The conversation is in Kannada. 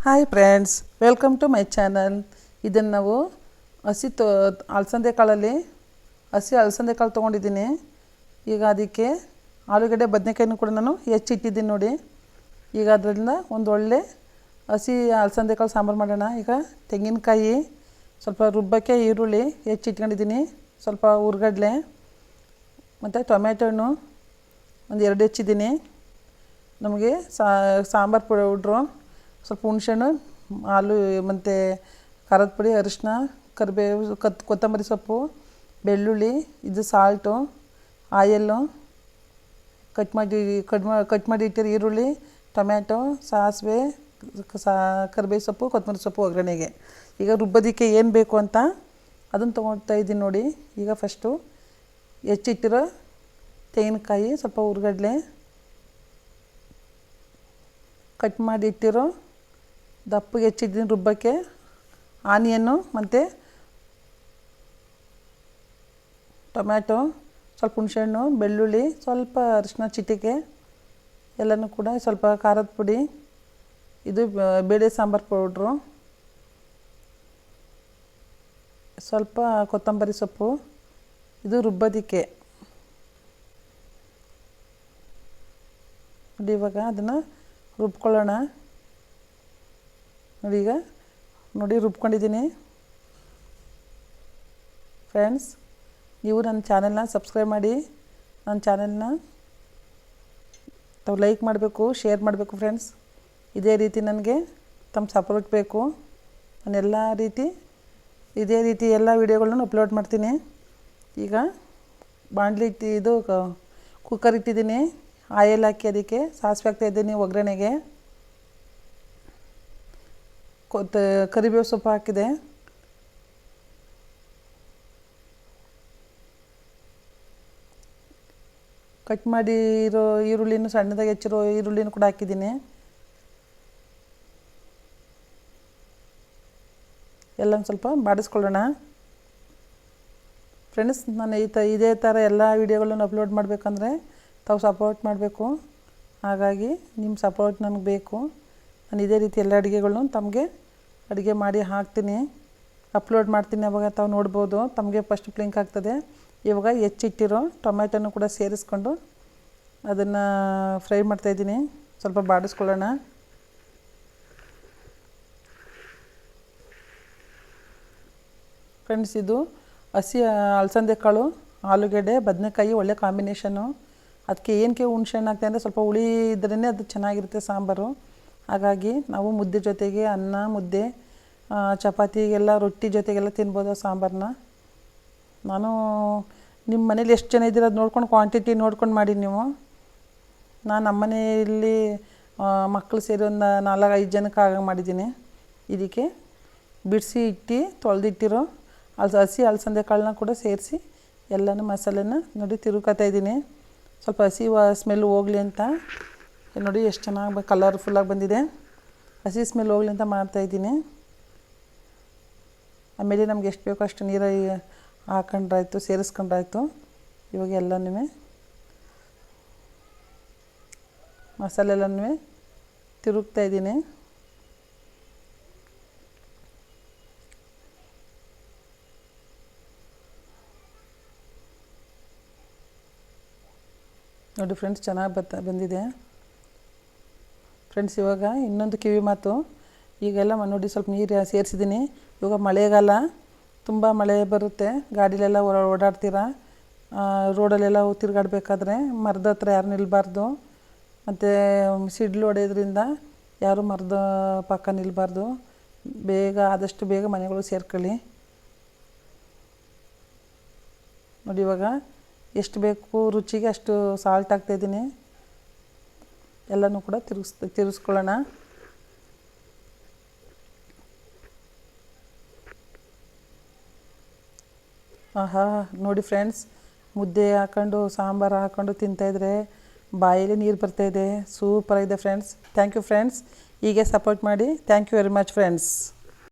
Hi friends, welcome to my channel. ಇದನ್ನು ನಾವು ಅಲಸಂದೆ ಕಾಳಲ್ಲಿ ಹಸಿ ಅಲಸಂದೆ ಕಾಳು ತೊಗೊಂಡಿದ್ದೀನಿ. ಈಗ ಅದಕ್ಕೆ ಆಲೂಗಡ್ಡೆ ಬದನೆಕಾಯಿನೂ ಕೂಡ ನಾನು ಹೆಚ್ಚಿಟ್ಟಿದ್ದೀನಿ ನೋಡಿ. ಈಗ ಅದರಿಂದ ಒಂದು ಒಳ್ಳೆ ಹಸಿ ಅಲಸಂದೆ ಕಾಳು ಸಾಂಬಾರು ಮಾಡೋಣ. ಈಗ ತೆಂಗಿನಕಾಯಿ, ಸ್ವಲ್ಪ ರುಬ್ಬಕ್ಕೆ ಈರುಳ್ಳಿ ಹೆಚ್ಚಿಟ್ಕೊಂಡಿದ್ದೀನಿ, ಸ್ವಲ್ಪ ಹುರ್ಗಡ್ಲೆ ಮತ್ತು ಟೊಮೆಟೊ ಒಂದು 2 ಹೆಚ್ಚಿದ್ದೀನಿ. ನಮಗೆ ಸಾಂಬಾರು ಪೌಡ್ರು, ಸ್ವಲ್ಪ ಹುಣಸೆಹಣ್ಣು, ಹಾಲು ಮತ್ತು ಖಾರದ ಪುಡಿ, ಅರಿಶಿನ, ಕರಿಬೇವು, ಕೊತ್ತಂಬರಿ ಸೊಪ್ಪು, ಬೆಳ್ಳುಳ್ಳಿ, ಇದು ಸಾಲ್ಟು, ಆಯಲ್ಲು, ಕಟ್ ಮಾಡಿ ಇಟ್ಟಿರೋ ಈರುಳ್ಳಿ, ಟೊಮ್ಯಾಟೊ, ಸಾಸಿವೆ, ಕರಿಬೇವು ಸೊಪ್ಪು, ಕೊತ್ತಂಬರಿ ಸೊಪ್ಪು ಒಗ್ಗರಣೆಗೆ. ಈಗ ರುಬ್ಬೋದಕ್ಕೆ ಏನು ಬೇಕು ಅಂತ ಅದನ್ನು ತೊಗೊಳ್ತಾ ಇದ್ದೀನಿ ನೋಡಿ. ಈಗ ಫಸ್ಟು ಹೆಚ್ಚಿಟ್ಟಿರೋ ತೆಂಗಿನಕಾಯಿ, ಸ್ವಲ್ಪ ಹುರ್ಗಡ್ಲೆ, ಕಟ್ ಮಾಡಿ ಇಟ್ಟಿರೋ ದಪ್ಪಗೆ ಹೆಚ್ಚಿದ್ದೀನಿ ರುಬ್ಬಕ್ಕೆ ಆನಿಯನ್ನು ಮತ್ತು ಟೊಮ್ಯಾಟೊ, ಸ್ವಲ್ಪ ಹುಣಸೆಹಣ್ಣು, ಬೆಳ್ಳುಳ್ಳಿ, ಸ್ವಲ್ಪ ಅರಿಶಿನ ಚಿಟಿಕೆ, ಎಲ್ಲನೂ ಕೂಡ ಸ್ವಲ್ಪ ಖಾರದ ಪುಡಿ, ಇದು ಬೇಳೆ ಸಾಂಬಾರು ಪೌಡ್ರು, ಸ್ವಲ್ಪ ಕೊತ್ತಂಬರಿ ಸೊಪ್ಪು, ಇದು ರುಬ್ಬೋದಕ್ಕೆ ನೋಡಿ. ಇವಾಗ ಅದನ್ನು ರುಬ್ಕೊಳ್ಳೋಣ ನೋಡಿ. ಈಗ ನೋಡಿ ರುಬ್ಕೊಂಡಿದ್ದೀನಿ. ಫ್ರೆಂಡ್ಸ್, ನೀವು ನನ್ನ ಚಾನೆಲ್ನ ಸಬ್ಸ್ಕ್ರೈಬ್ ಮಾಡಿ, ನನ್ನ ಚಾನೆಲ್ನ ತಾವು ಲೈಕ್ ಮಾಡಬೇಕು, ಶೇರ್ ಮಾಡಬೇಕು ಫ್ರೆಂಡ್ಸ್. ಇದೇ ರೀತಿ ನನಗೆ ತಮ್ಮ ಸಪೋರ್ಟ್ ಬೇಕು. ನಾನು ಇದೇ ರೀತಿ ಎಲ್ಲ ವೀಡಿಯೋಗಳನ್ನ ಅಪ್ಲೋಡ್ ಮಾಡ್ತೀನಿ. ಈಗ ಬಾಣಲಿ ಇದು ಕುಕ್ಕರ್ ಇಟ್ಟಿದ್ದೀನಿ, ಆಯಿಲ್ ಹಾಕಿ ಅದಕ್ಕೆ ಸಾಸಿವೆ ಹಾಕ್ತಾಯಿದ್ದೀನಿ ಒಗ್ಗರಣೆಗೆ. ಕರಿಬೇವು ಸೊಪ್ಪು ಹಾಕಿದೆ, ಕಟ್ ಮಾಡಿರೋ ಈರುಳ್ಳಿನೂ, ಸಣ್ಣದಾಗಿ ಹೆಚ್ಚಿರೋ ಈರುಳ್ಳಿನೂ ಕೂಡ ಹಾಕಿದ್ದೀನಿ. ಎಲ್ಲ ಸ್ವಲ್ಪ ಬಾಡಿಸ್ಕೊಳ್ಳೋಣ ಫ್ರೆಂಡ್ಸ್. ನಾನು ಇದೇ ಥರ ಎಲ್ಲ ವೀಡಿಯೋಗಳನ್ನು ಅಪ್ಲೋಡ್ ಮಾಡಬೇಕಂದ್ರೆ ತಾವು ಸಪೋರ್ಟ್ ಮಾಡಬೇಕು. ಹಾಗಾಗಿ ನಿಮ್ಮ ಸಪೋರ್ಟ್ ನನಗೆ ಬೇಕು. ನಾನು ಇದೇ ರೀತಿ ಎಲ್ಲ ಅಡುಗೆಗಳನ್ನೂ ತಮಗೆ ಅಡುಗೆ ಮಾಡಿ ಹಾಕ್ತೀನಿ, ಅಪ್ಲೋಡ್ ಮಾಡ್ತೀನಿ. ಅವಾಗ ತಾವು ನೋಡ್ಬೋದು, ತಮಗೆ ಫಸ್ಟ್ ಲಿಂಕ್ ಆಗ್ತದೆ. ಇವಾಗ ಹೆಚ್ಚಿಟ್ಟಿರೋ ಟೊಮೆಟೊನೂ ಕೂಡ ಸೇರಿಸ್ಕೊಂಡು ಅದನ್ನು ಫ್ರೈ ಮಾಡ್ತಾಯಿದ್ದೀನಿ. ಸ್ವಲ್ಪ ಬಾಡಿಸ್ಕೊಳ್ಳೋಣ. ಫ್ರೆಂಡ್ಸ್, ಇದು ಹಸಿ ಅಲಸಂದೆ ಕಾಳು, ಆಲೂಗಡ್ಡೆ, ಬದನೆಕಾಯಿ ಒಳ್ಳೆ ಕಾಂಬಿನೇಷನ್ನು. ಅದಕ್ಕೆ ಏನಕ್ಕೆ ಹುಣಸೆಹಣ್ಣು ಹಾಕ್ತೆ ಅಂದರೆ ಸ್ವಲ್ಪ ಹುಳಿ ಇದ್ರೇ ಅದು ಚೆನ್ನಾಗಿರುತ್ತೆ ಸಾಂಬಾರು. ಹಾಗಾಗಿ ನಾವು ಮುದ್ದೆ ಜೊತೆಗೆ, ಅನ್ನ, ಮುದ್ದೆ, ಚಪಾತಿಗೆಲ್ಲ, ರೊಟ್ಟಿ ಜೊತೆಗೆಲ್ಲ ತಿನ್ಬೋದು ಸಾಂಬಾರನ್ನ. ನಾನು ನಿಮ್ಮ ಮನೇಲಿ ಎಷ್ಟು ಜನ ಇದ್ದೀರ ಅದು ನೋಡ್ಕೊಂಡು ಕ್ವಾಂಟಿಟಿ ನೋಡ್ಕೊಂಡು ಮಾಡಿ ನೀವು. ನಾನು ನಮ್ಮ ಮನೆಯಲ್ಲಿ ಮಕ್ಕಳು ಸೇರಿ ಒಂದು 4-5 ಜನಕ್ಕೆ ಆಗ ಮಾಡಿದ್ದೀನಿ. ಇದಕ್ಕೆ ಬಿಡಿಸಿ ತೊಳೆದಿಟ್ಟಿರೋ ಹಸಿ ಅಲಸಂದೆ ಕಾಳನ್ನ ಕೂಡ ಸೇರಿಸಿ ಎಲ್ಲನೂ ಮಸಾಲೆನ ನೋಡಿ ತಿರುಗ್ತಾ ಇದ್ದೀನಿ. ಸ್ವಲ್ಪ ಹಸಿ ಸ್ಮೆಲ್ ಹೋಗಲಿ ಅಂತ ನೋಡಿ. ಎಷ್ಟು ಚೆನ್ನಾಗಿ ಕಲರ್ಫುಲ್ಲಾಗಿ ಬಂದಿದೆ. ಹಸಿ ಸ್ಮೆಲ್ ಹೋಗಲಿ ಅಂತ ಮಾಡ್ತಾಯಿದ್ದೀನಿ. ಆಮೇಲೆ ನಮ್ಗೆ ಎಷ್ಟು ಬೇಕೋ ಅಷ್ಟು ನೀರು ಹಾಕೊಂಡ್ರಾಯ್ತು, ಸೇರಿಸ್ಕೊಂಡ್ರಾಯ್ತು. ಇವಾಗ ಎಲ್ಲನೂ ಮಸಾಲೆ ಎಲ್ಲನೂ ತಿರುಗ್ತಾಯಿದ್ದೀನಿ. ನೋಡಿ ಫ್ರೆಂಡ್ಸ್, ಚೆನ್ನಾಗಿ ಬಂದಿದೆ ಫ್ರೆಂಡ್ಸ್. ಇವಾಗ ಇನ್ನೊಂದು ಕಿವಿ ಮಾತು, ಈಗೆಲ್ಲ ನೋಡಿ ಸ್ವಲ್ಪ ನೀರು ಸೇರಿಸಿದ್ದೀನಿ. ಇವಾಗ ಮಳೆಗಾಲ, ತುಂಬ ಮಳೆ ಬರುತ್ತೆ, ಗಾಡಿಲೆಲ್ಲ ಓಡಾಡ್ತೀರ, ರೋಡಲ್ಲೆಲ್ಲ ತಿರುಗಾಡಬೇಕಾದ್ರೆ ಮರದ ಹತ್ರ ಯಾರು ನಿಲ್ಲಬಾರ್ದು. ಮತ್ತು ಸಿಡ್ಲು ಹೊಡೆಯೋದ್ರಿಂದ ಯಾರು ಮರದ ಪಕ್ಕ ನಿಲ್ಲಬಾರ್ದು. ಆದಷ್ಟು ಬೇಗ ಮನೆಗಳು ಸೇರ್ಕೊಳ್ಳಿ ನೋಡಿ. ಇವಾಗ ಎಷ್ಟು ಬೇಕು ರುಚಿಗೆ ಅಷ್ಟು ಸಾಲ್ಟ್ ಹಾಕ್ತಾಯಿದ್ದೀನಿ. ಎಲ್ಲನೂ ಕೂಡ ತಿರುಗಿಸ್ಕೊಳ್ಳೋಣ. ಆಹಾ ನೋಡಿ ಫ್ರೆಂಡ್ಸ್, ಮುದ್ದೆ ಹಾಕ್ಕೊಂಡು ಸಾಂಬಾರು ಹಾಕ್ಕೊಂಡು ತಿಂತಾಯಿದ್ರೆ ಬಾಯಲ್ಲಿ ನೀರು ಬರ್ತಾಯಿದೆ. ಸೂಪರಾಗಿದೆ ಫ್ರೆಂಡ್ಸ್. Thank you friends. ಹೀಗೆ ಸಪೋರ್ಟ್ ಮಾಡಿ. Thank you very much friends.